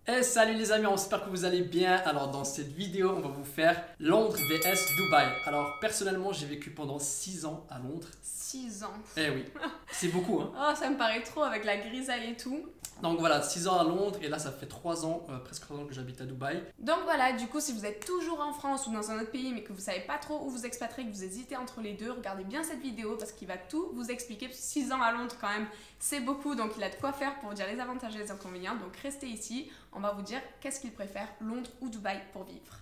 Hey, salut les amis, on espère que vous allez bien. Alors dans cette vidéo, on va vous faire Londres vs Dubaï. Alors personnellement, j'ai vécu pendant 6 ans à Londres. 6 ans. Eh oui, c'est beaucoup hein. Oh, ça me paraît trop avec la grisaille et tout. Donc voilà, 6 ans à Londres et là ça fait 3 ans, presque 3 ans que j'habite à Dubaï. Donc voilà, du coup si vous êtes toujours en France ou dans un autre pays mais que vous savez pas trop où vous expatrier, que vous hésitez entre les deux, regardez bien cette vidéo parce qu'il va tout vous expliquer. 6 ans à Londres quand même, c'est beaucoup, donc il a de quoi faire pour vous dire les avantages et les inconvénients. Donc restez ici, on va vous dire qu'est-ce qu'il préfère, Londres ou Dubaï pour vivre.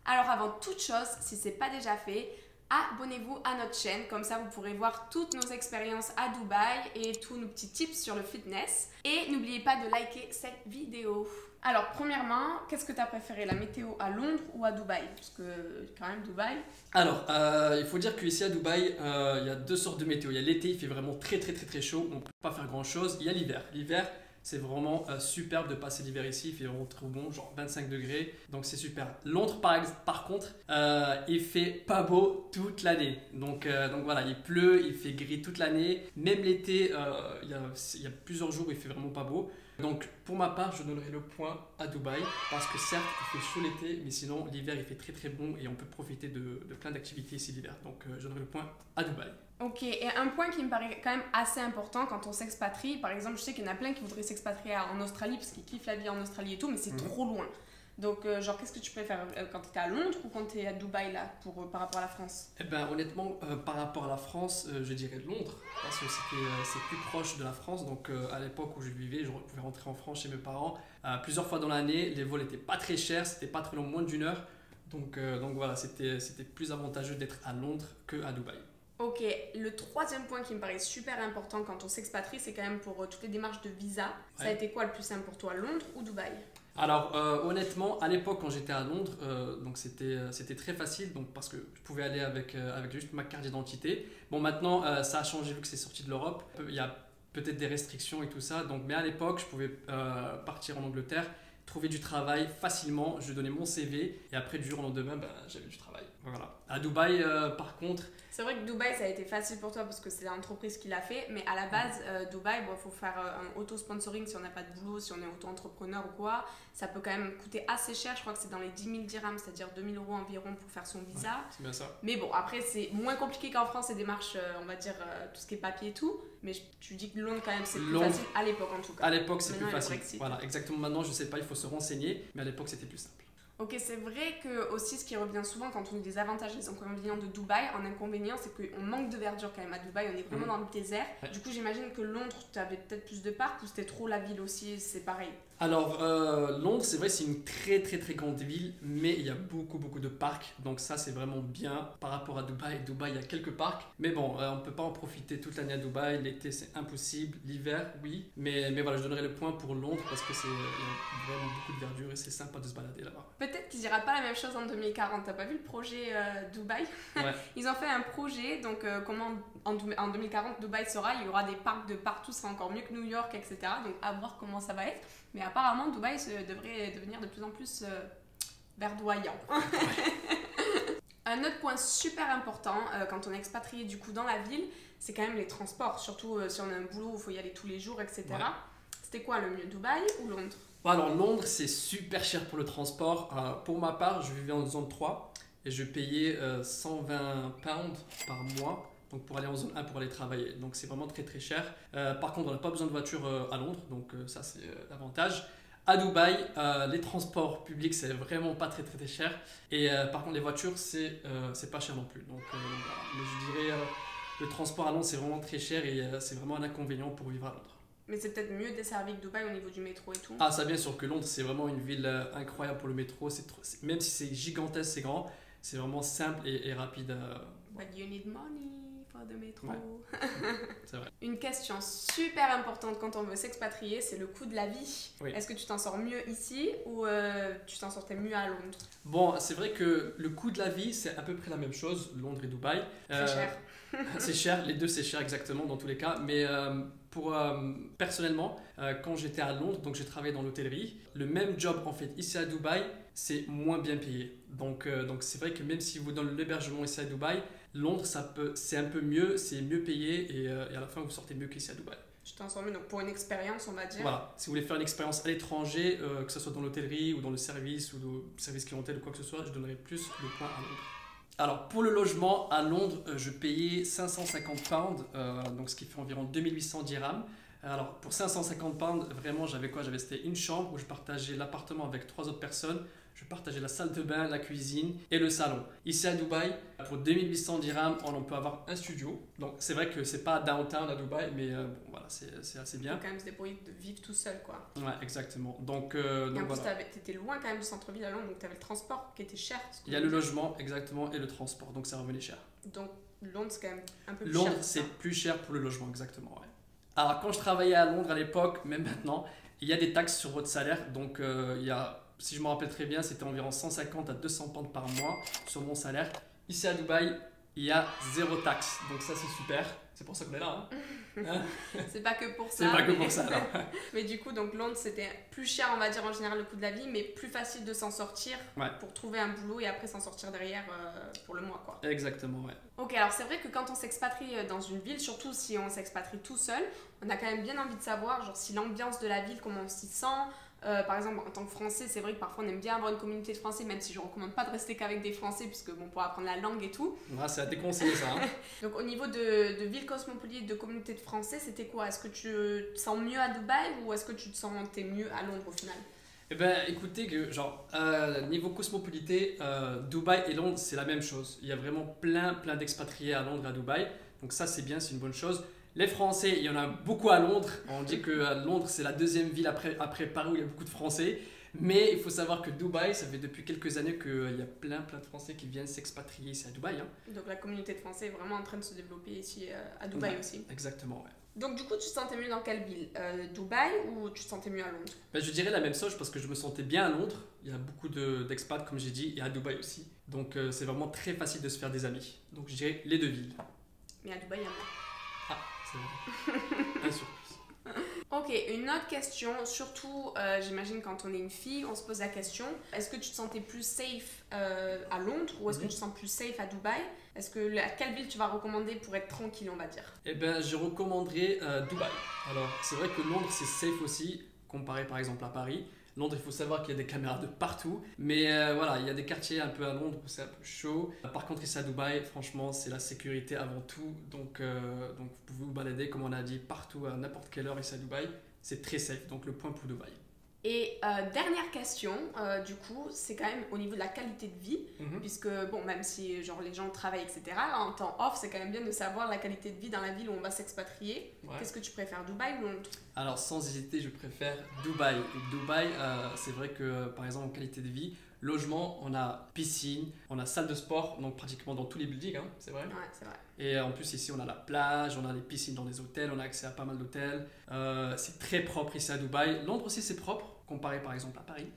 Alors avant toute chose, si ce n'est pas déjà fait, abonnez-vous à notre chaîne, comme ça vous pourrez voir toutes nos expériences à Dubaï et tous nos petits tips sur le fitness. Et n'oubliez pas de liker cette vidéo. Alors premièrement, qu'est-ce que tu as préféré, la météo à Londres ou à Dubaï? Parce que quand même Dubaï... Alors, il faut dire qu'ici à Dubaï, il y a deux sortes de météo. Il y a l'été, il fait vraiment très chaud, on ne peut pas faire grand chose. Il y a l'hiver. L'hiver, c'est vraiment superbe de passer l'hiver ici, il fait vraiment trop bon, genre 25 degrés, donc c'est super. Londres par contre, il fait pas beau toute l'année, donc voilà, il pleut, il fait gris toute l'année, même l'été, il y a plusieurs jours où il fait vraiment pas beau. Donc pour ma part, je donnerai le point à Dubaï parce que certes il fait chaud l'été, mais sinon l'hiver il fait très bon et on peut profiter de plein d'activités ici l'hiver, donc je donnerai le point à Dubaï. Ok, et un point qui me paraît quand même assez important quand on s'expatrie, par exemple je sais qu'il y en a plein qui voudraient s'expatrier en Australie parce qu'ils kiffent la vie en Australie et tout, mais c'est trop loin. Donc genre qu'est-ce que tu préfères quand tu es à Londres ou quand tu es à Dubaï là, par rapport à la France? Eh ben honnêtement par rapport à la France, je dirais Londres parce que c'est plus proche de la France, donc à l'époque où je vivais, je pouvais rentrer en France chez mes parents plusieurs fois dans l'année, les vols n'étaient pas très chers, c'était pas très long, moins d'une heure, donc voilà, c'était plus avantageux d'être à Londres qu'à Dubaï. Ok, le troisième point qui me paraît super important quand on s'expatrie, c'est quand même pour toutes les démarches de visa. Ça a été quoi le plus simple pour toi, Londres ou Dubaï? Alors honnêtement, à l'époque quand j'étais à Londres, donc c'était très facile, donc parce que je pouvais aller avec juste ma carte d'identité. Bon maintenant ça a changé vu que c'est sorti de l'Europe. Il y a peut-être des restrictions et tout ça, donc mais à l'époque je pouvais partir en Angleterre, trouver du travail facilement, je donnais mon CV et après du jour au lendemain j'avais du travail. Voilà. À Dubaï par contre. C'est vrai que Dubaï, ça a été facile pour toi parce que c'est l'entreprise qui l'a fait, mais à la base, Dubaï, il faut faire un auto-sponsoring si on n'a pas de boulot, si on est auto-entrepreneur ou quoi. Ça peut quand même coûter assez cher, je crois que c'est dans les 10 000 dirhams, c'est-à-dire 2 000 € environ pour faire son visa. Ouais, c'est bien ça. Mais bon, après, c'est moins compliqué qu'en France, les démarches, on va dire, tout ce qui est papier et tout. Mais tu dis que Londres, quand même, c'est plus facile, à l'époque en tout cas. À l'époque, c'est plus facile. Brexit. Voilà, exactement. Maintenant, je sais pas, il faut se renseigner, mais à l'époque, c'était plus simple. Ok, c'est vrai que aussi ce qui revient souvent quand on dit des avantages et des inconvénients de Dubaï, en inconvénient, c'est qu'on manque de verdure quand même à Dubaï, on est vraiment dans le désert. Ouais. Du coup, j'imagine que Londres, tu avais peut-être plus de parcs ou c'était trop la ville aussi, c'est pareil? Alors, Londres, c'est vrai, c'est une très grande ville, mais il y a beaucoup de parcs, donc ça, c'est vraiment bien par rapport à Dubaï. Dubaï, il y a quelques parcs, mais bon, on peut pas en profiter toute l'année à Dubaï. L'été, c'est impossible. L'hiver, oui, mais voilà, je donnerai le point pour Londres parce que il y a vraiment beaucoup de verdure et c'est sympa de se balader là-bas. Peut-être qu'il dira pas la même chose en 2040. T'as pas vu le projet Dubaï? Ouais. Ils ont fait un projet, donc comment en 2040 Dubaï sera, il y aura des parcs de partout, c'est encore mieux que New York, etc. Donc à voir comment ça va être. Mais apparemment Dubaï devrait devenir de plus en plus verdoyant. Un autre point super important quand on est expatrié du coup dans la ville, c'est quand même les transports, surtout si on a un boulot où il faut y aller tous les jours, etc. Ouais. C'était quoi le mieux, Dubaï ou Londres? Alors Londres, c'est super cher pour le transport. Pour ma part, je vivais en zone 3 et je payais 120 pounds par mois. Donc pour aller en zone 1 pour aller travailler, donc c'est vraiment très cher. Par contre on n'a pas besoin de voiture à Londres, donc ça c'est l'avantage. À Dubaï, les transports publics c'est vraiment pas très cher et par contre les voitures c'est pas cher non plus. Donc voilà. Mais je dirais le transport à Londres c'est vraiment très cher et c'est vraiment un inconvénient pour vivre à Londres. Mais c'est peut-être mieux desservi que Dubaï au niveau du métro et tout. Ah ça bien sûr que Londres c'est vraiment une ville incroyable pour le métro, même si c'est gigantesque, c'est grand, c'est vraiment simple et rapide. But you need money for the metro. Ouais. C'est vrai. Une question super importante quand on veut s'expatrier, c'est le coût de la vie. Oui. Est-ce que tu t'en sors mieux ici ou tu t'en sortais mieux à Londres? Bon, c'est vrai que le coût de la vie, c'est à peu près la même chose, Londres et Dubaï. C'est cher. C'est cher, les deux c'est cher exactement dans tous les cas, mais personnellement, quand j'étais à Londres, donc j'ai travaillé dans l'hôtellerie, le même job en fait ici à Dubaï, c'est moins bien payé. Donc c'est vrai que même si vous donnez l'hébergement ici à Dubaï, Londres, c'est un peu mieux, c'est mieux payé et à la fin, vous sortez mieux qu'ici à Dubaï. Je t'informe, donc pour une expérience, on va dire. Voilà, si vous voulez faire une expérience à l'étranger, que ce soit dans l'hôtellerie ou dans le service ou le service clientèle ou quoi que ce soit, je donnerai plus le point à Londres. Alors pour le logement à Londres, je payais 550 pounds, donc ce qui fait environ 2800 dirhams. Alors pour 550 pounds, vraiment j'avais quoi? C'était une chambre où je partageais l'appartement avec 3 autres personnes. Je partageais la salle de bain, la cuisine et le salon. Ici à Dubaï, pour 2800 dirhams, on peut avoir un studio. Donc c'est vrai que c'est pas downtown à Dubaï, mais bon, voilà, c'est assez bien. Il faut quand même se débrouiller de vivre tout seul, quoi. Ouais, exactement. Donc et en plus, voilà. tu étais loin quand même du centre-ville à Londres, donc tu avais le transport qui était cher. Il y a le logement, exactement, et le transport, donc ça revenait cher. Donc Londres, c'est quand même un peu plus cher. cher. Londres, c'est plus cher pour le logement, exactement, ouais. Alors quand je travaillais à Londres à l'époque, même maintenant, il y a des taxes sur votre salaire, donc il y a... Si je me rappelle très bien, c'était environ 150 à 200 pounds par mois sur mon salaire. Ici à Dubaï, il y a 0 taxe. Donc ça, c'est super. C'est pour ça qu'on est là. Hein. C'est pas que pour ça. C'est pas que pour ça, non. Mais du coup, donc Londres, c'était plus cher, on va dire, en général, le coût de la vie, mais plus facile de s'en sortir pour trouver un boulot et après s'en sortir derrière pour le mois, quoi. Exactement, ouais. Ok, alors c'est vrai que quand on s'expatrie dans une ville, surtout si on s'expatrie tout seul, on a quand même bien envie de savoir, genre, si l'ambiance de la ville, comment on s'y sent. Par exemple, en tant que Français, c'est vrai que parfois on aime bien avoir une communauté de Français, même si je ne recommande pas de rester qu'avec des Français, puisque bon, pour apprendre la langue et tout. Ouais, c'est à déconseiller ça. Hein. Donc au niveau de ville cosmopolite, de communauté de Français, c'était quoi? Est-ce que tu te sens mieux à Dubaï ou est-ce que tu te sentais mieux à Londres au final? Eh ben, écoutez, niveau cosmopolité, Dubaï et Londres, c'est la même chose. Il y a vraiment plein d'expatriés à Londres et à Dubaï. Donc ça, c'est bien, c'est une bonne chose. Les Français, il y en a beaucoup à Londres. On dit que Londres, c'est la deuxième ville après Paris où il y a beaucoup de Français. Mais il faut savoir que Dubaï, ça fait depuis quelques années qu'il y a plein de Français qui viennent s'expatrier ici à Dubaï. Hein. Donc la communauté de Français est vraiment en train de se développer ici à Dubaï aussi. Exactement, ouais. Donc du coup, tu te sentais mieux dans quelle ville? Dubaï ou tu te sentais mieux à Londres? Ben, je dirais la même chose parce que je me sentais bien à Londres. Il y a beaucoup d'expats, comme j'ai dit, et à Dubaï aussi. Donc c'est vraiment très facile de se faire des amis. Donc je dirais les deux villes. Mais à Dubaï, il y en a. Ah, c'est vrai. Un surprise. Ok, une autre question, surtout j'imagine quand on est une fille, on se pose la question, est-ce que tu te sentais plus safe à Londres ou est-ce que tu te sens plus safe à Dubaï? À quelle ville tu vas recommander pour être tranquille, on va dire? Eh bien, je recommanderais Dubaï. Alors, c'est vrai que Londres, c'est safe aussi, comparé par exemple à Paris. Londres, il faut savoir qu'il y a des caméras de partout. Mais voilà, il y a des quartiers un peu à Londres où c'est un peu chaud. Par contre, ici à Dubaï, franchement, c'est la sécurité avant tout. Donc vous pouvez vous balader, comme on a dit, partout à n'importe quelle heure ici à Dubaï. C'est très safe, donc le point pour Dubaï. Et dernière question, du coup, c'est quand même au niveau de la qualité de vie, puisque bon, même si genre les gens travaillent, etc., en temps off, c'est quand même bien de savoir la qualité de vie dans la ville où on va s'expatrier. Ouais. Qu'est-ce que tu préfères, Dubaï ou Londres? Alors sans hésiter, je préfère Dubaï. Dubaï, c'est vrai que par exemple en qualité de vie, logement, on a piscine, on a salle de sport, donc pratiquement dans tous les buildings, hein, c'est vrai. Ouais, c'est vrai. Et en plus ici on a la plage, on a les piscines dans les hôtels, on a accès à pas mal d'hôtels. C'est très propre ici à Dubaï. Londres aussi c'est propre, comparé par exemple à Paris.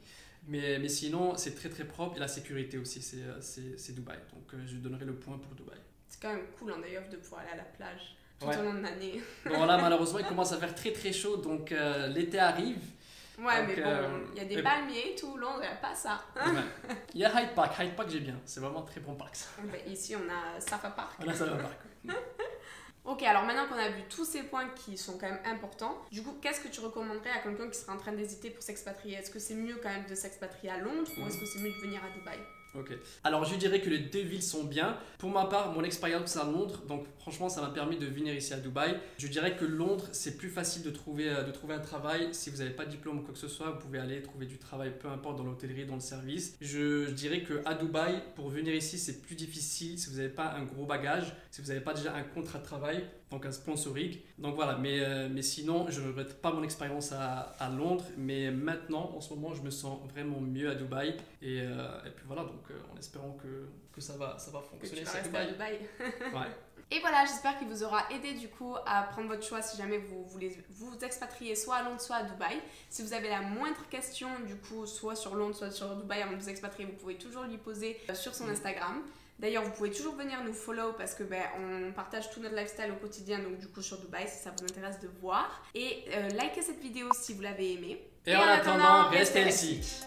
Mais sinon c'est très propre et la sécurité aussi c'est Dubaï. Donc je donnerai le point pour Dubaï. C'est quand même cool hein, d'ailleurs de pouvoir aller à la plage tout au long de l'année. Bon là malheureusement il commence à faire très chaud donc l'été arrive. Ouais, donc, mais bon, il y a des palmiers, tout Londres, il n'y a pas ça. Hein? Ouais. Il y a Hyde Park j'ai bien, c'est vraiment très bon parc ça. Ben, ici on a Safa Park. On a Safa Park. Ok, alors maintenant qu'on a vu tous ces points qui sont quand même importants, du coup, qu'est-ce que tu recommanderais à quelqu'un qui serait en train d'hésiter pour s'expatrier? Est-ce que c'est mieux quand même de s'expatrier à Londres ou est-ce que c'est mieux de venir à Dubaï? Ok. Alors je dirais que les deux villes sont bien. Pour ma part, mon expérience à Londres, donc franchement ça m'a permis de venir ici à Dubaï. Je dirais que Londres c'est plus facile de trouver un travail. Si vous n'avez pas de diplôme ou quoi que ce soit, vous pouvez aller trouver du travail, peu importe dans l'hôtellerie, dans le service. Je dirais qu'à Dubaï, pour venir ici c'est plus difficile si vous n'avez pas un gros bagage, si vous n'avez pas déjà un contrat de travail, donc un sponsoring. Donc voilà, mais sinon je ne regrette pas mon expérience à Londres, mais maintenant en ce moment je me sens vraiment mieux à Dubaï et puis voilà, donc en espérant que ça va fonctionner. Que tu vas rester à Dubaï. Ouais. Et voilà, j'espère qu'il vous aura aidé du coup à prendre votre choix si jamais vous voulez vous expatrier soit à Londres soit à Dubaï. Si vous avez la moindre question du coup soit sur Londres soit sur Dubaï avant de vous expatrier, vous pouvez toujours lui poser sur son Instagram. D'ailleurs, vous pouvez toujours venir nous follow parce que on partage tout notre lifestyle au quotidien, donc du coup sur Dubaï si ça vous intéresse de voir. Et likez cette vidéo si vous l'avez aimée. Et en attendant, restez ici.